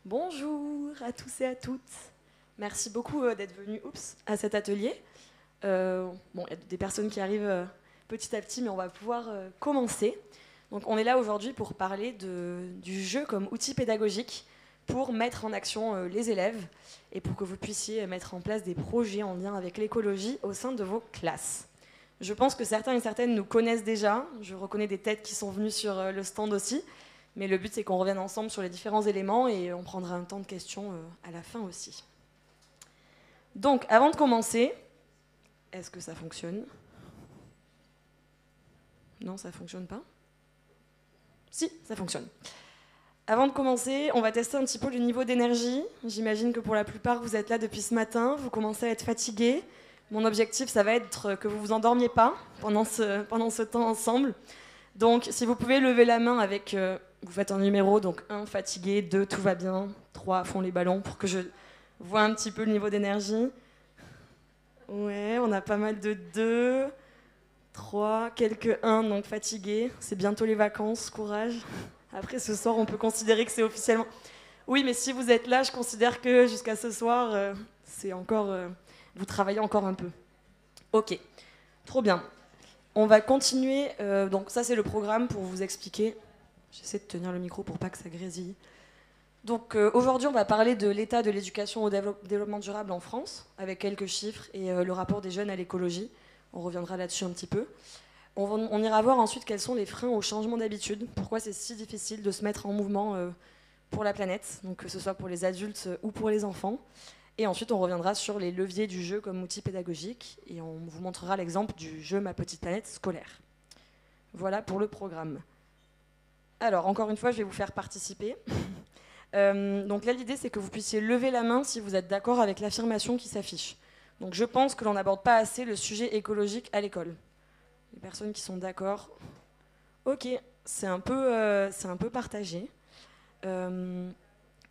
Bonjour à tous et à toutes. Merci beaucoup d'être venus à cet atelier. Bon, il y a des personnes qui arrivent petit à petit, mais on va pouvoir commencer. Donc, on est là aujourd'hui pour parler du jeu comme outil pédagogique pour mettre en action les élèves et pour que vous puissiez mettre en place des projets en lien avec l'écologie au sein de vos classes. Je pense que certains et certaines nous connaissent déjà. Je reconnais des têtes qui sont venues sur le stand aussi. Mais le but, c'est qu'on revienne ensemble sur les différents éléments et on prendra un temps de questions à la fin aussi. Donc, avant de commencer, est-ce que ça fonctionne? Non, ça ne fonctionne pas? Si, ça fonctionne. Avant de commencer, on va tester un petit peu le niveau d'énergie. J'imagine que pour la plupart, vous êtes là depuis ce matin, vous commencez à être fatigués. Mon objectif, ça va être que vous ne vous endormiez pas pendant ce temps ensemble. Donc, si vous pouvez lever la main avec... vous faites un numéro, donc 1, fatigué, 2, tout va bien, 3, à fond les ballons, pour que je vois un petit peu le niveau d'énergie. Ouais, on a pas mal de 2, 3, quelques 1, donc fatigué. C'est bientôt les vacances, courage. Après, ce soir, on peut considérer que c'est officiellement... Oui, mais si vous êtes là, je considère que jusqu'à ce soir, c'est encore... vous travaillez encore un peu. Ok, trop bien. On va continuer, donc ça c'est le programme pour vous expliquer. J'essaie de tenir le micro pour pas que ça grésille. Donc aujourd'hui on va parler de l'état de l'éducation au développement durable en France, avec quelques chiffres et le rapport des jeunes à l'écologie. On reviendra là-dessus un petit peu. On ira voir ensuite quels sont les freins au changement d'habitude, pourquoi c'est si difficile de se mettre en mouvement pour la planète, donc que ce soit pour les adultes ou pour les enfants. Et ensuite, on reviendra sur les leviers du jeu comme outil pédagogique et on vous montrera l'exemple du jeu Ma Petite Planète scolaire. Voilà pour le programme. Alors, encore une fois, je vais vous faire participer. Donc là, l'idée, c'est que vous puissiez lever la main si vous êtes d'accord avec l'affirmation qui s'affiche. Donc je pense que l'on n'aborde pas assez le sujet écologique à l'école. Les personnes qui sont d'accord, ok, c'est un peu partagé.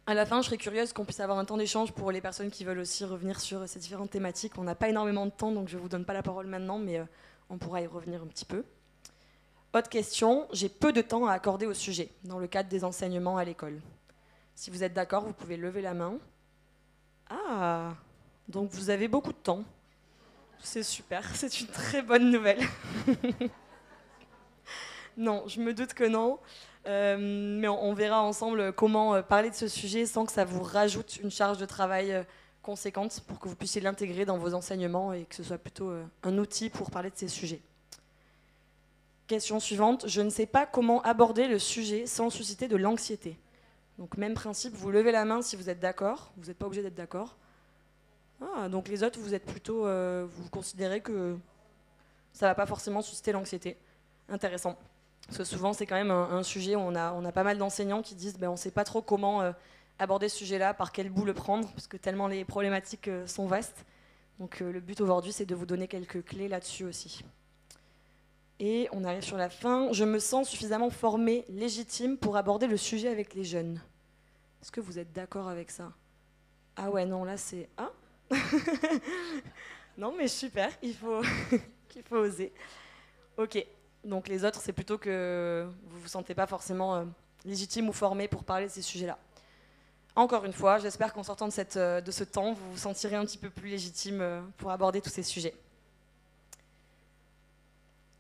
À la fin, je serais curieuse qu'on puisse avoir un temps d'échange pour les personnes qui veulent aussi revenir sur ces différentes thématiques. On n'a pas énormément de temps, donc je ne vous donne pas la parole maintenant, mais on pourra y revenir un petit peu. Autre question, j'ai peu de temps à accorder au sujet, dans le cadre des enseignements à l'école. Si vous êtes d'accord, vous pouvez lever la main. Ah, donc vous avez beaucoup de temps. C'est super, c'est une très bonne nouvelle. Non, je me doute que non. Mais on verra ensemble comment parler de ce sujet sans que ça vous rajoute une charge de travail conséquente pour que vous puissiez l'intégrer dans vos enseignements et que ce soit plutôt un outil pour parler de ces sujets. Question suivante, je ne sais pas comment aborder le sujet sans susciter de l'anxiété. Donc même principe, vous levez la main si vous êtes d'accord, vous n'êtes pas obligé d'être d'accord. Ah, donc les autres, vous êtes plutôt, vous considérez que ça ne va pas forcément susciter l'anxiété. Intéressant. Parce que souvent, c'est quand même un sujet où on a pas mal d'enseignants qui disent on ne sait pas trop comment aborder ce sujet-là, par quel bout le prendre, parce que tellement les problématiques sont vastes. Donc le but aujourd'hui, c'est de vous donner quelques clés là-dessus aussi. Et on arrive sur la fin. Je me sens suffisamment formée, légitime pour aborder le sujet avec les jeunes. Est-ce que vous êtes d'accord avec ça? Ah ouais, non, là c'est... Ah non, mais super, il faut oser. Ok. Donc les autres, c'est plutôt que vous ne vous sentez pas forcément légitime ou formé pour parler de ces sujets-là. Encore une fois, j'espère qu'en sortant de ce temps, vous vous sentirez un petit peu plus légitime pour aborder tous ces sujets.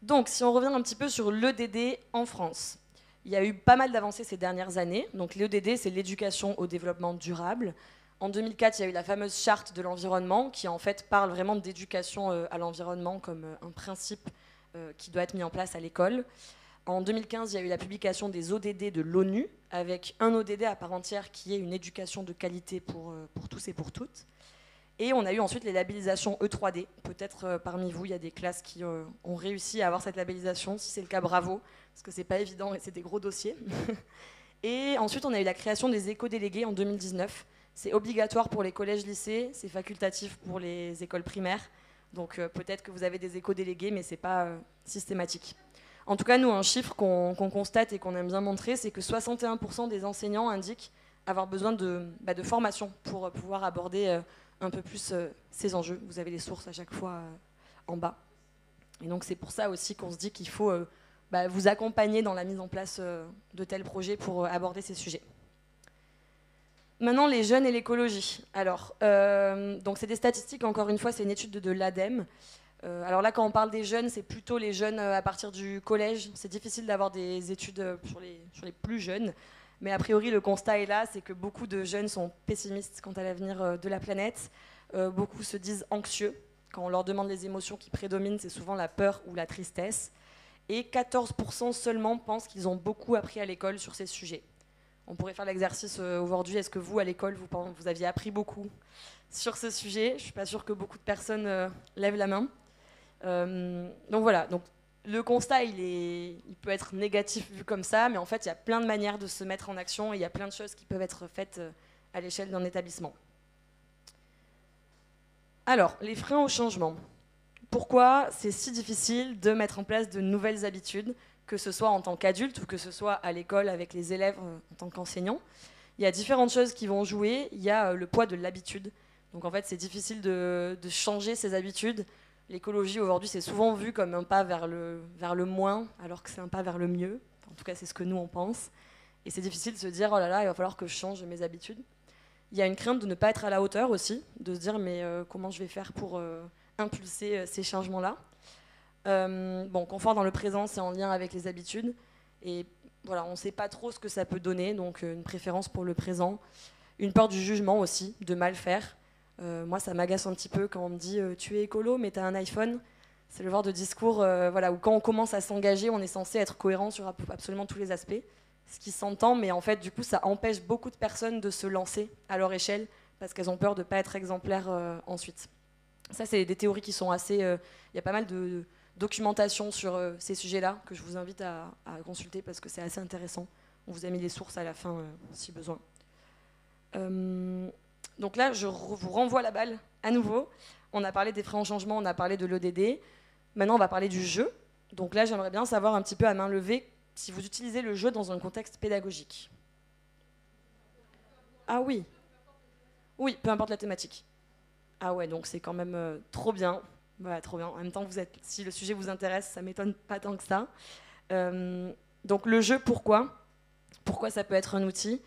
Donc, si on revient un petit peu sur l'EDD en France, il y a eu pas mal d'avancées ces dernières années. Donc l'EDD, c'est l'éducation au développement durable. En 2004, il y a eu la fameuse charte de l'environnement qui en fait parle vraiment d'éducation à l'environnement comme un principe qui doit être mis en place à l'école. En 2015, il y a eu la publication des ODD de l'ONU, avec un ODD à part entière qui est une éducation de qualité pour tous et pour toutes. Et on a eu ensuite les labellisations E3D. Peut-être parmi vous, il y a des classes qui ont réussi à avoir cette labellisation. Si c'est le cas, bravo, parce que c'est pas évident et c'est des gros dossiers. Et ensuite, on a eu la création des éco-délégués en 2019. C'est obligatoire pour les collèges-lycées, c'est facultatif pour les écoles primaires. Donc peut-être que vous avez des éco-délégués, mais ce n'est pas systématique. En tout cas, nous, un chiffre qu'on constate et qu'on aime bien montrer, c'est que 61% des enseignants indiquent avoir besoin de formation pour pouvoir aborder un peu plus ces enjeux. Vous avez les sources à chaque fois en bas. Et donc c'est pour ça aussi qu'on se dit qu'il faut vous accompagner dans la mise en place de tels projets pour aborder ces sujets. Maintenant, les jeunes et l'écologie. Alors, donc c'est des statistiques, encore une fois, c'est une étude de l'ADEME. Alors là, quand on parle des jeunes, c'est plutôt les jeunes à partir du collège. C'est difficile d'avoir des études sur les plus jeunes. Mais a priori, le constat est là, c'est que beaucoup de jeunes sont pessimistes quant à l'avenir de la planète. Beaucoup se disent anxieux. Quand on leur demande les émotions qui prédominent, c'est souvent la peur ou la tristesse. Et 14% seulement pensent qu'ils ont beaucoup appris à l'école sur ces sujets. On pourrait faire l'exercice aujourd'hui. Est-ce que vous, à l'école, vous aviez appris beaucoup sur ce sujet? Je ne suis pas sûre que beaucoup de personnes lèvent la main. Donc voilà, donc, le constat, il peut être négatif vu comme ça, mais en fait, il y a plein de manières de se mettre en action et il y a plein de choses qui peuvent être faites à l'échelle d'un établissement. Alors, les freins au changement. Pourquoi c'est si difficile de mettre en place de nouvelles habitudes, que ce soit en tant qu'adulte ou que ce soit à l'école avec les élèves en tant qu'enseignants? Il y a différentes choses qui vont jouer. Il y a le poids de l'habitude. Donc en fait, c'est difficile de changer ses habitudes. L'écologie aujourd'hui, c'est souvent vu comme un pas vers le moins, alors que c'est un pas vers le mieux. En tout cas, c'est ce que nous, on pense. Et c'est difficile de se dire, oh là là, il va falloir que je change mes habitudes. Il y a une crainte de ne pas être à la hauteur aussi, de se dire, mais comment je vais faire pour impulser ces changements-là. Confort dans le présent, c'est en lien avec les habitudes. Et voilà, on ne sait pas trop ce que ça peut donner, donc une préférence pour le présent. Une peur du jugement aussi, de mal faire. Moi, ça m'agace un petit peu quand on me dit tu es écolo, mais tu as un iPhone. C'est le genre de discours où quand on commence à s'engager, on est censé être cohérent sur absolument tous les aspects. Ce qui s'entend, mais en fait, du coup, ça empêche beaucoup de personnes de se lancer à leur échelle parce qu'elles ont peur de ne pas être exemplaires ensuite. Ça, c'est des théories qui sont assez... Il y a pas mal de documentation sur ces sujets-là que je vous invite à consulter parce que c'est assez intéressant. On vous a mis les sources à la fin si besoin. Donc là, je vous renvoie la balle à nouveau. On a parlé des freins en changement, on a parlé de l'ODD. Maintenant, on va parler du jeu. Donc là, j'aimerais bien savoir un petit peu à main levée si vous utilisez le jeu dans un contexte pédagogique. Ah oui. Oui, peu importe la thématique. Ah ouais, donc c'est quand même trop bien. Voilà, trop bien. En même temps, si le sujet vous intéresse, ça m'étonne pas tant que ça. Donc le jeu, pourquoi? Pourquoi ça peut être un outil?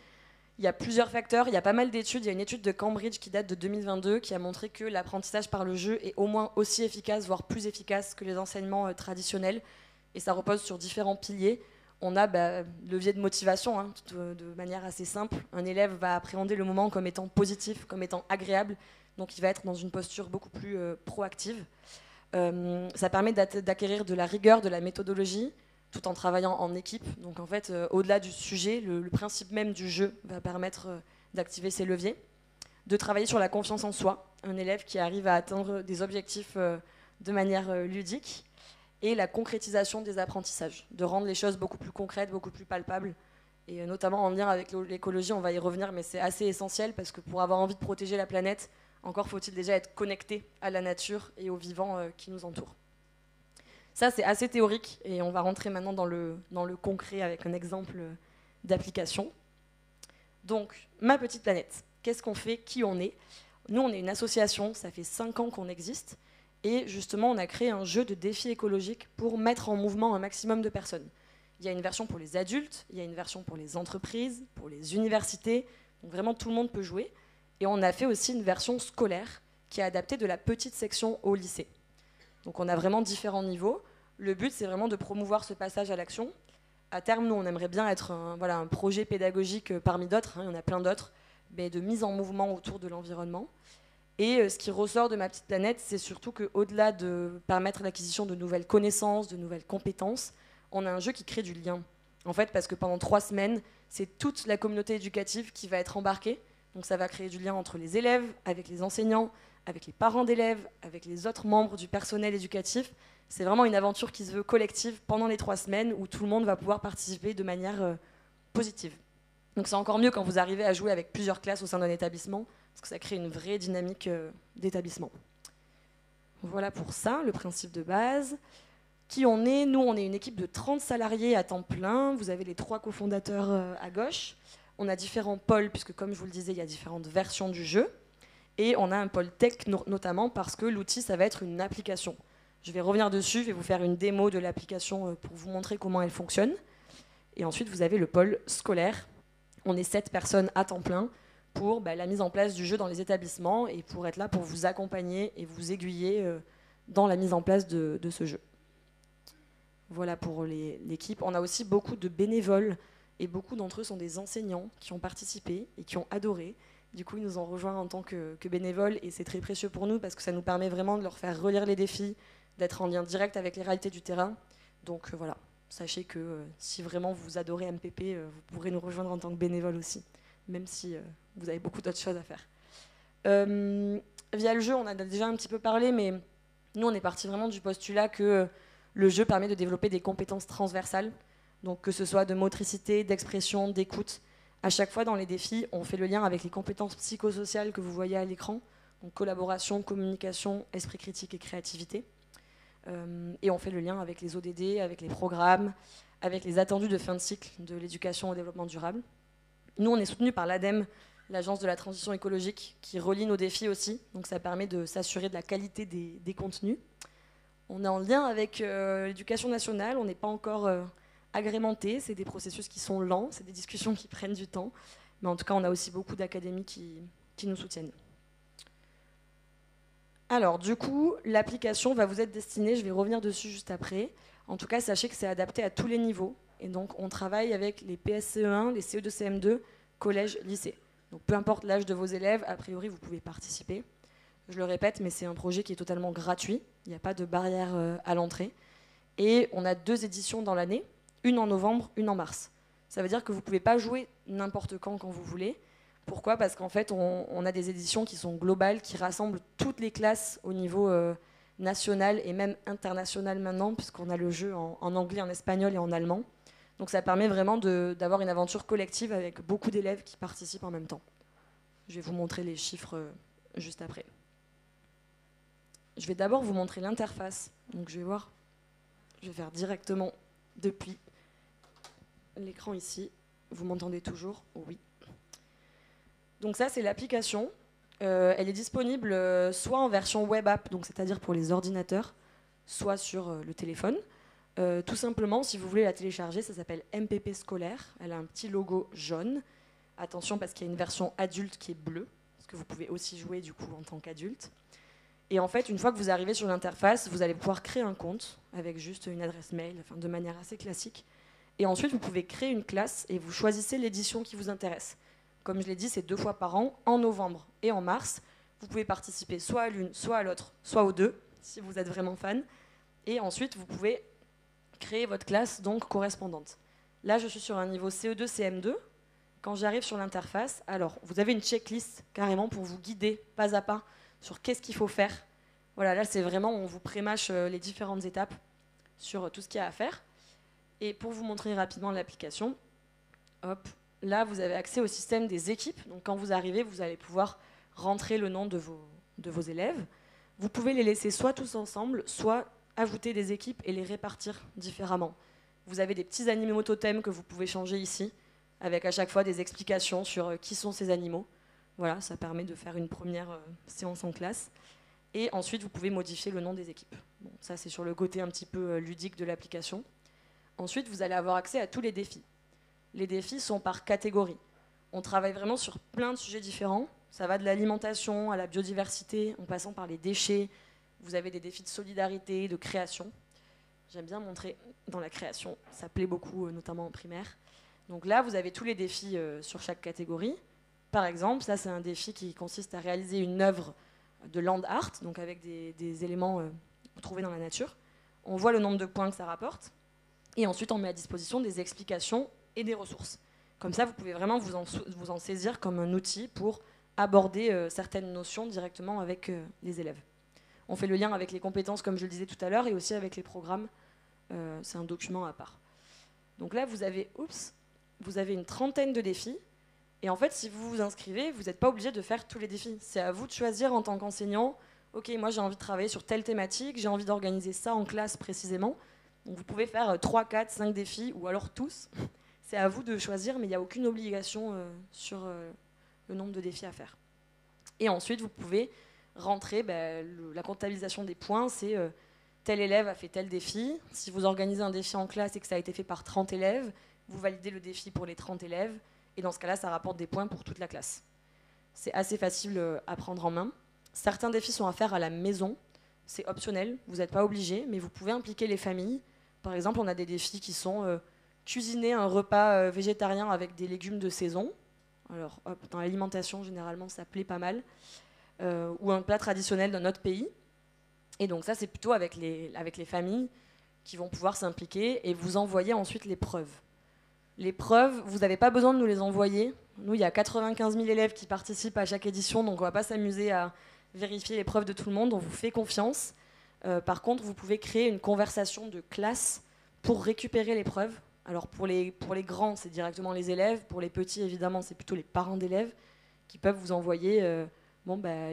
Il y a plusieurs facteurs, il y a pas mal d'études. Il y a une étude de Cambridge qui date de 2022 qui a montré que l'apprentissage par le jeu est au moins aussi efficace, voire plus efficace que les enseignements traditionnels. Et ça repose sur différents piliers. On a le levier de motivation, de manière assez simple. Un élève va appréhender le moment comme étant positif, comme étant agréable. Donc il va être dans une posture beaucoup plus proactive. Ça permet d'acquérir de la rigueur, de la méthodologie, tout en travaillant en équipe. Donc en fait, au-delà du sujet, le principe même du jeu va permettre d'activer ces leviers. De travailler sur la confiance en soi, un élève qui arrive à atteindre des objectifs de manière ludique. Et la concrétisation des apprentissages, de rendre les choses beaucoup plus concrètes, beaucoup plus palpables. Et notamment en lien avec l'écologie, on va y revenir, mais c'est assez essentiel parce que pour avoir envie de protéger la planète, encore faut-il déjà être connecté à la nature et aux vivants qui nous entourent. Ça, c'est assez théorique et on va rentrer maintenant dans le concret avec un exemple d'application. Donc, ma petite planète, qu'est-ce qu'on fait, qui on est? Nous, on est une association, ça fait 5 ans qu'on existe et justement, on a créé un jeu de défis écologiques pour mettre en mouvement un maximum de personnes. Il y a une version pour les adultes, il y a une version pour les entreprises, pour les universités, donc vraiment tout le monde peut jouer. Et on a fait aussi une version scolaire qui est adaptée de la petite section au lycée. Donc on a vraiment différents niveaux. Le but, c'est vraiment de promouvoir ce passage à l'action. À terme, nous, on aimerait bien être un projet pédagogique parmi d'autres, il y en a plein d'autres, mais de mise en mouvement autour de l'environnement. Et ce qui ressort de ma petite planète, c'est surtout qu'au-delà de permettre l'acquisition de nouvelles connaissances, de nouvelles compétences, on a un jeu qui crée du lien. En fait, parce que pendant 3 semaines, c'est toute la communauté éducative qui va être embarquée. Donc ça va créer du lien entre les élèves, avec les enseignants, avec les parents d'élèves, avec les autres membres du personnel éducatif. C'est vraiment une aventure qui se veut collective pendant les 3 semaines où tout le monde va pouvoir participer de manière positive. Donc c'est encore mieux quand vous arrivez à jouer avec plusieurs classes au sein d'un établissement, parce que ça crée une vraie dynamique d'établissement. Voilà pour ça, le principe de base. Qui on est? Nous, on est une équipe de 30 salariés à temps plein. Vous avez les 3 cofondateurs à gauche. On a différents pôles, puisque comme je vous le disais, il y a différentes versions du jeu. Et on a un pôle tech, notamment parce que l'outil, ça va être une application. Je vais revenir dessus, je vais vous faire une démo de l'application pour vous montrer comment elle fonctionne. Et ensuite, vous avez le pôle scolaire. On est 7 personnes à temps plein pour la mise en place du jeu dans les établissements et pour être là pour vous accompagner et vous aiguiller dans la mise en place de ce jeu. Voilà pour l'équipe. On a aussi beaucoup de bénévoles et beaucoup d'entre eux sont des enseignants qui ont participé et qui ont adoré. Du coup, ils nous ont rejoints en tant que bénévoles et c'est très précieux pour nous parce que ça nous permet vraiment de leur faire relire les défis, d'être en lien direct avec les réalités du terrain. Donc voilà, sachez que si vraiment vous adorez MPP, vous pourrez nous rejoindre en tant que bénévole aussi, même si vous avez beaucoup d'autres choses à faire. Via le jeu, on a déjà un petit peu parlé, mais nous, on est parti vraiment du postulat que le jeu permet de développer des compétences transversales, donc que ce soit de motricité, d'expression, d'écoute. À chaque fois dans les défis, on fait le lien avec les compétences psychosociales que vous voyez à l'écran, donc collaboration, communication, esprit critique et créativité. Et on fait le lien avec les ODD, avec les programmes, avec les attendus de fin de cycle de l'éducation au développement durable. Nous, on est soutenu par l'ADEME, l'Agence de la transition écologique, qui relie nos défis aussi, donc ça permet de s'assurer de la qualité des contenus. On est en lien avec l'éducation nationale, on n'est pas encore agrémenté, c'est des processus qui sont lents, c'est des discussions qui prennent du temps, mais en tout cas on a aussi beaucoup d'académies qui nous soutiennent. Alors du coup, l'application va vous être destinée, je vais revenir dessus juste après, en tout cas sachez que c'est adapté à tous les niveaux, et donc on travaille avec les PSCE1, les CE2, CM2, collège, lycée. Donc peu importe l'âge de vos élèves, a priori vous pouvez participer. Je le répète, mais c'est un projet qui est totalement gratuit, il n'y a pas de barrière à l'entrée, et on a 2 éditions dans l'année, une en novembre, une en mars. Ça veut dire que vous ne pouvez pas jouer n'importe quand vous voulez. Pourquoi ? Parce qu'en fait, on a des éditions qui sont globales, qui rassemblent toutes les classes au niveau national et même international maintenant, puisqu'on a le jeu en anglais, en espagnol et en allemand. Donc ça permet vraiment d'avoir une aventure collective avec beaucoup d'élèves qui participent en même temps. Je vais vous montrer les chiffres juste après. Je vais d'abord vous montrer l'interface. Donc je vais faire directement depuis l'écran ici. Vous m'entendez toujours ? Oui. Donc ça, c'est l'application. Elle est disponible soit en version web app, donc c'est-à-dire pour les ordinateurs, soit sur le téléphone. Tout simplement, si vous voulez la télécharger, ça s'appelle MPP scolaire. Elle a un petit logo jaune. Attention, parce qu'il y a une version adulte qui est bleue, parce que vous pouvez aussi jouer du coup en tant qu'adulte. Et en fait, une fois que vous arrivez sur l'interface, vous allez pouvoir créer un compte avec juste une adresse mail, de manière assez classique. Et ensuite, vous pouvez créer une classe et vous choisissez l'édition qui vous intéresse. Comme je l'ai dit, c'est 2 fois par an, en novembre et en mars. Vous pouvez participer soit à l'une, soit à l'autre, soit aux 2, si vous êtes vraiment fan. Et ensuite, vous pouvez créer votre classe donc correspondante. Là, je suis sur un niveau CE2, CM2. Quand j'arrive sur l'interface, alors, vous avez une checklist carrément pour vous guider pas à pas sur qu'est-ce qu'il faut faire. Voilà, là, c'est vraiment, on vous prémâche les différentes étapes sur tout ce qu'il y a à faire. Et pour vous montrer rapidement l'application, hop, là, vous avez accès au système des équipes. Donc, quand vous arrivez, vous allez pouvoir rentrer le nom de vos élèves. Vous pouvez les laisser soit tous ensemble, soit ajouter des équipes et les répartir différemment. Vous avez des petits animaux totems que vous pouvez changer ici, avec à chaque fois des explications sur qui sont ces animaux. Voilà, ça permet de faire une première séance en classe. Et ensuite, vous pouvez modifier le nom des équipes. Bon, ça, c'est sur le côté un petit peu ludique de l'application. Ensuite, vous allez avoir accès à tous les défis. Les défis sont par catégorie. On travaille vraiment sur plein de sujets différents. Ça va de l'alimentation à la biodiversité, en passant par les déchets. Vous avez des défis de solidarité, de création. J'aime bien montrer dans la création. Ça plaît beaucoup, notamment en primaire. Donc là, vous avez tous les défis sur chaque catégorie. Par exemple, ça, c'est un défi qui consiste à réaliser une œuvre de land art, donc avec des éléments trouvés dans la nature. On voit le nombre de points que ça rapporte. Et ensuite, on met à disposition des explications et des ressources. Comme ça, vous pouvez vraiment vous en saisir comme un outil pour aborder certaines notions directement avec les élèves. On fait le lien avec les compétences, comme je le disais tout à l'heure, et aussi avec les programmes. C'est un document à part. Donc là, vous avez une 30aine de défis. Et en fait, si vous vous inscrivez, vous n'êtes pas obligé de faire tous les défis. C'est à vous de choisir en tant qu'enseignant. Ok, moi j'ai envie de travailler sur telle thématique, j'ai envie d'organiser ça en classe précisément. Donc vous pouvez faire 3, 4, 5 défis, ou alors tous. C'est à vous de choisir, mais il n'y a aucune obligation sur le nombre de défis à faire. Et ensuite, vous pouvez rentrer la comptabilisation des points, c'est tel élève a fait tel défi. Si vous organisez un défi en classe et que ça a été fait par 30 élèves, vous validez le défi pour les 30 élèves. Et dans ce cas-là, ça rapporte des points pour toute la classe. C'est assez facile à prendre en main. Certains défis sont à faire à la maison. C'est optionnel, vous n'êtes pas obligé, mais vous pouvez impliquer les familles. Par exemple, on a des défis qui sont cuisiner un repas végétarien avec des légumes de saison. Alors, hop, dans l'alimentation, généralement, ça plaît pas mal. Ou un plat traditionnel d'un autre pays. Et donc ça, c'est plutôt avec les familles qui vont pouvoir s'impliquer et vous envoyer ensuite les preuves. Les preuves, vous n'avez pas besoin de nous les envoyer. Nous, il y a 95 000 élèves qui participent à chaque édition, donc on ne va pas s'amuser à vérifier les preuves de tout le monde, on vous fait confiance. Par contre, vous pouvez créer une conversation de classe pour récupérer les preuves. Alors pour les grands, c'est directement les élèves. Pour les petits, évidemment, c'est plutôt les parents d'élèves qui peuvent vous envoyer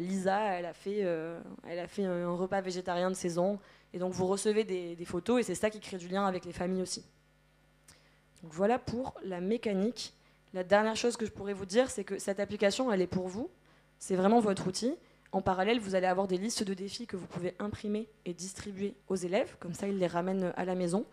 Lisa, elle a fait un repas végétarien de saison. Et donc vous recevez des photos et c'est ça qui crée du lien avec les familles aussi. Donc voilà pour la mécanique. La dernière chose que je pourrais vous dire, c'est que cette application, elle est pour vous. C'est vraiment votre outil. En parallèle, vous allez avoir des listes de défis que vous pouvez imprimer et distribuer aux élèves. Comme ça, ils les ramènent à la maison.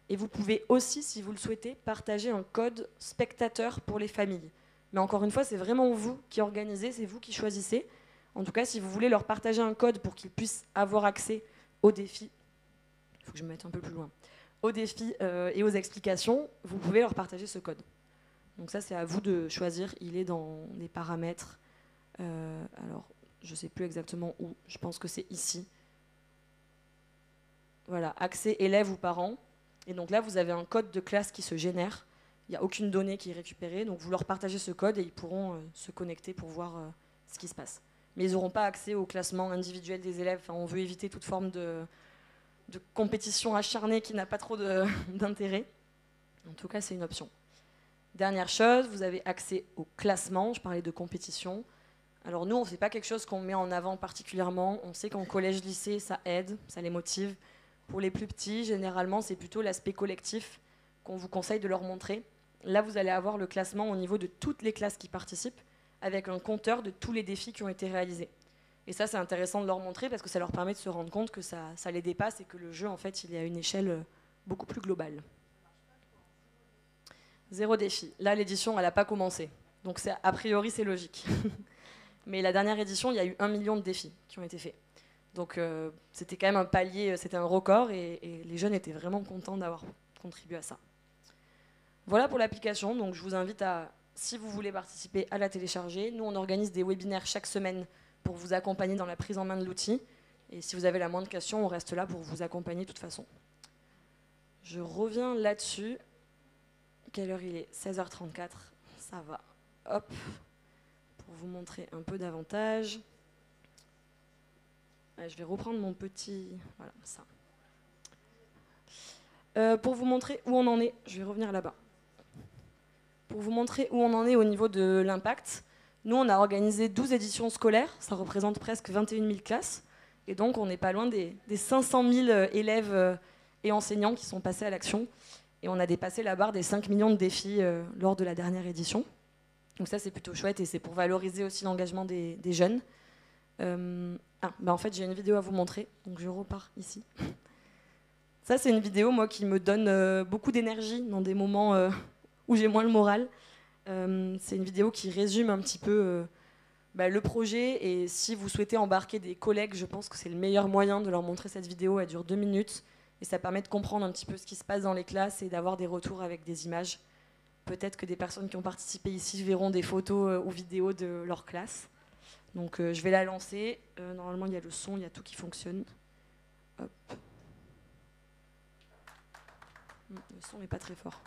Et vous pouvez aussi, si vous le souhaitez, partager un code spectateur pour les familles. Mais encore une fois, c'est vraiment vous qui organisez, c'est vous qui choisissez. En tout cas, si vous voulez leur partager un code pour qu'ils puissent avoir accès aux défis, il faut que je me mette un peu plus loin, aux défis et aux explications, vous pouvez leur partager ce code. Donc ça, c'est à vous de choisir. Il est dans les paramètres. Alors, je ne sais plus exactement où. Je pense que c'est ici. Voilà, accès élèves ou parents. Et donc là, vous avez un code de classe qui se génère. Il n'y a aucune donnée qui est récupérée. Donc vous leur partagez ce code et ils pourront se connecter pour voir ce qui se passe. Mais ils n'auront pas accès au classement individuel des élèves. Enfin, on veut éviter toute forme de compétition acharnée qui n'a pas trop d'intérêt. En tout cas, c'est une option. Dernière chose, vous avez accès au classement. Je parlais de compétition. Alors nous, on ne fait pas quelque chose qu'on met en avant particulièrement. On sait qu'en collège-lycée, ça aide, ça les motive. Pour les plus petits, généralement, c'est plutôt l'aspect collectif qu'on vous conseille de leur montrer. Là, vous allez avoir le classement au niveau de toutes les classes qui participent, avec un compteur de tous les défis qui ont été réalisés. Et ça, c'est intéressant de leur montrer parce que ça leur permet de se rendre compte que ça les dépasse et que le jeu, en fait, il est à une échelle beaucoup plus globale. 0 défi. Là, l'édition, elle n'a pas commencé. Donc, a priori, c'est logique. Mais la dernière édition, il y a eu 1 million de défis qui ont été faits. Donc, c'était quand même un palier, c'était un record et les jeunes étaient vraiment contents d'avoir contribué à ça. Voilà pour l'application. Donc, je vous invite à, si vous voulez participer, à la télécharger. Nous, on organise des webinaires chaque semaine pour vous accompagner dans la prise en main de l'outil. Et si vous avez la moindre question, on reste là pour vous accompagner de toute façon. Je reviens là-dessus. Quelle heure il est? 16h34. Ça va. Hop. Pour vous montrer un peu davantage. Je vais reprendre mon petit... Voilà, ça. Pour vous montrer où on en est, je vais revenir là-bas. Pour vous montrer où on en est au niveau de l'impact, nous, on a organisé 12 éditions scolaires. Ça représente presque 21 000 classes. Et donc, on n'est pas loin des 500 000 élèves et enseignants qui sont passés à l'action. Et on a dépassé la barre des 5 millions de défis lors de la dernière édition. Donc ça, c'est plutôt chouette et c'est pour valoriser aussi l'engagement des jeunes. En fait, j'ai une vidéo à vous montrer, donc je repars ici. Ça, c'est une vidéo, moi, qui me donne beaucoup d'énergie dans des moments où j'ai moins le moral. C'est une vidéo qui résume un petit peu le projet, et si vous souhaitez embarquer des collègues, je pense que c'est le meilleur moyen de leur montrer cette vidéo. Elle dure 2 minutes, et ça permet de comprendre un petit peu ce qui se passe dans les classes et d'avoir des retours avec des images. Peut-être que des personnes qui ont participé ici verront des photos ou vidéos de leur classe. Donc je vais la lancer. Normalement, il y a le son, il y a tout qui fonctionne. Hop. Le son n'est pas très fort.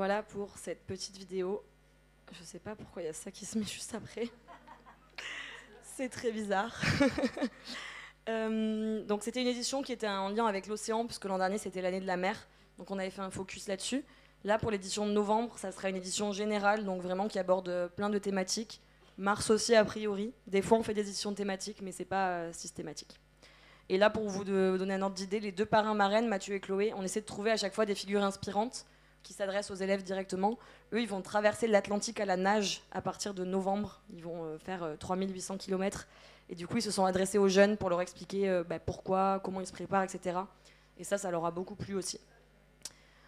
Voilà pour cette petite vidéo. Je sais pas pourquoi il y a ça qui se met juste après. C'est très bizarre. Donc c'était une édition qui était en lien avec l'océan, puisque l'an dernier c'était l'année de la mer. Donc on avait fait un focus là-dessus. Là pour l'édition de novembre, ça sera une édition générale, donc vraiment qui aborde plein de thématiques. Mars aussi a priori. Des fois on fait des éditions thématiques, mais c'est pas systématique. Et là pour vous donner un ordre d'idée, les deux parrains marraines, Mathieu et Chloé, on essaie de trouver à chaque fois des figures inspirantes qui s'adressent aux élèves directement. Eux, ils vont traverser l'Atlantique à la nage à partir de novembre. Ils vont faire 3800 km. Et du coup, ils se sont adressés aux jeunes pour leur expliquer pourquoi, comment ils se préparent, etc. Et ça leur a beaucoup plu aussi.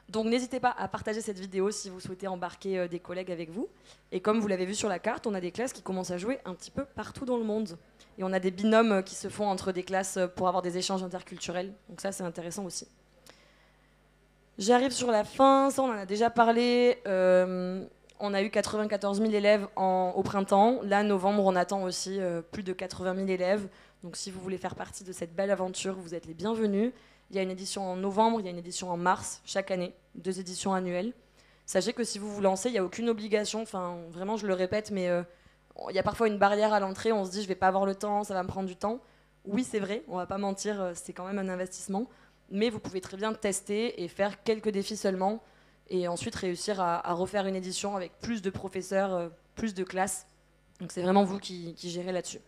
Donc n'hésitez pas à partager cette vidéo si vous souhaitez embarquer des collègues avec vous. Et comme vous l'avez vu sur la carte, on a des classes qui commencent à jouer un petit peu partout dans le monde. Et on a des binômes qui se font entre des classes pour avoir des échanges interculturels. Donc ça, c'est intéressant aussi. J'arrive sur la fin, ça on en a déjà parlé. On a eu 94 000 élèves au printemps. Là, novembre, on attend aussi plus de 80 000 élèves. Donc si vous voulez faire partie de cette belle aventure, vous êtes les bienvenus. Il y a une édition en novembre, il y a une édition en mars, chaque année, 2 éditions annuelles. Sachez que si vous vous lancez, il n'y a aucune obligation. Enfin, vraiment, je le répète, mais il y a parfois une barrière à l'entrée. On se dit, je ne vais pas avoir le temps, ça va me prendre du temps. Oui, c'est vrai, on ne va pas mentir, c'est quand même un investissement. Mais vous pouvez très bien tester et faire quelques défis seulement et ensuite réussir à refaire une édition avec plus de professeurs, plus de classes. Donc c'est vraiment vous qui gérez là-dessus.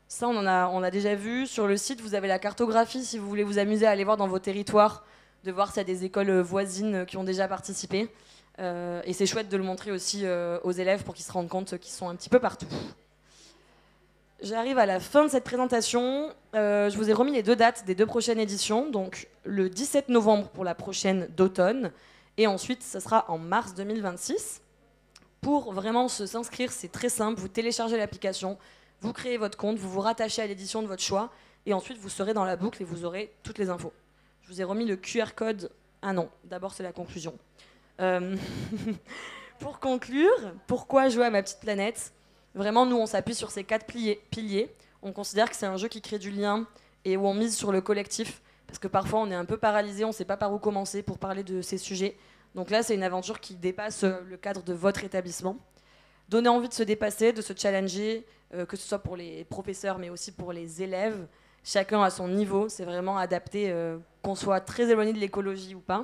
Ça, on a déjà vu. Sur le site, vous avez la cartographie si vous voulez vous amuser à aller voir dans vos territoires, de voir s'il y a des écoles voisines qui ont déjà participé. Et c'est chouette de le montrer aussi aux élèves pour qu'ils se rendent compte qu'ils sont un petit peu partout. J'arrive à la fin de cette présentation. Je vous ai remis les 2 dates des 2 prochaines éditions. Donc le 17 novembre pour la prochaine d'automne. Et ensuite, ça sera en mars 2026. Pour vraiment s'inscrire, c'est très simple. Vous téléchargez l'application, vous créez votre compte, vous vous rattachez à l'édition de votre choix. Et ensuite, vous serez dans la boucle et vous aurez toutes les infos. Je vous ai remis le QR code. Ah non, d'abord c'est la conclusion. Pour conclure, pourquoi jouer à ma petite planète ? Vraiment, nous, on s'appuie sur ces 4 piliers. On considère que c'est un jeu qui crée du lien et où on mise sur le collectif. Parce que parfois, on est un peu paralysé, on ne sait pas par où commencer pour parler de ces sujets. Donc là, c'est une aventure qui dépasse le cadre de votre établissement. Donner envie de se dépasser, de se challenger, que ce soit pour les professeurs, mais aussi pour les élèves. Chacun à son niveau. C'est vraiment adapté, qu'on soit très éloigné de l'écologie ou pas.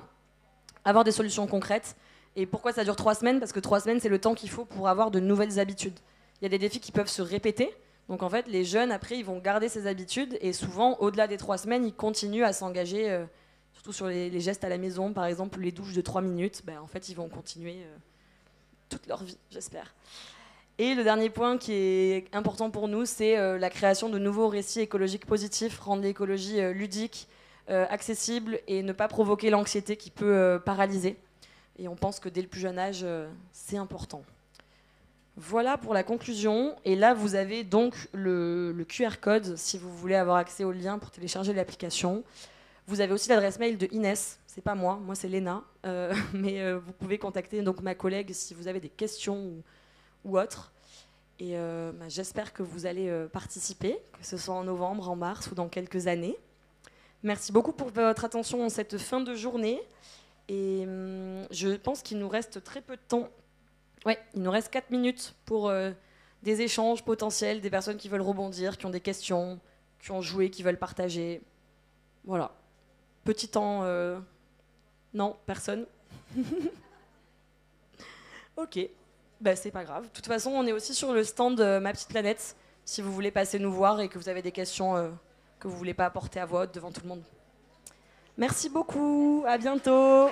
Avoir des solutions concrètes. Et pourquoi ça dure 3 semaines ? Parce que 3 semaines, c'est le temps qu'il faut pour avoir de nouvelles habitudes. Il y a des défis qui peuvent se répéter. Donc en fait, les jeunes, après, ils vont garder ces habitudes. Et souvent, au-delà des 3 semaines, ils continuent à s'engager, surtout sur les gestes à la maison, par exemple, les douches de 3 minutes. En fait, ils vont continuer toute leur vie, j'espère. Et le dernier point qui est important pour nous, c'est la création de nouveaux récits écologiques positifs, rendre l'écologie ludique, accessible et ne pas provoquer l'anxiété qui peut paralyser. Et on pense que dès le plus jeune âge, c'est important. Voilà pour la conclusion. Et là, vous avez donc le QR code si vous voulez avoir accès au lien pour télécharger l'application. Vous avez aussi l'adresse mail de Inès. C'est pas moi c'est Léna. Mais vous pouvez contacter donc ma collègue si vous avez des questions ou autres. Et j'espère que vous allez participer, que ce soit en novembre, en mars ou dans quelques années. Merci beaucoup pour votre attention en cette fin de journée. Et je pense qu'il nous reste très peu de temps. Ouais, il nous reste 4 minutes pour des échanges potentiels, des personnes qui veulent rebondir, qui ont des questions, qui ont joué, qui veulent partager. Voilà. Petit temps... Non, personne. Ok, c'est pas grave. De toute façon, on est aussi sur le stand Ma Petite Planète, si vous voulez passer nous voir et que vous avez des questions que vous voulez pas apporter à voix haute devant tout le monde. Merci beaucoup, à bientôt.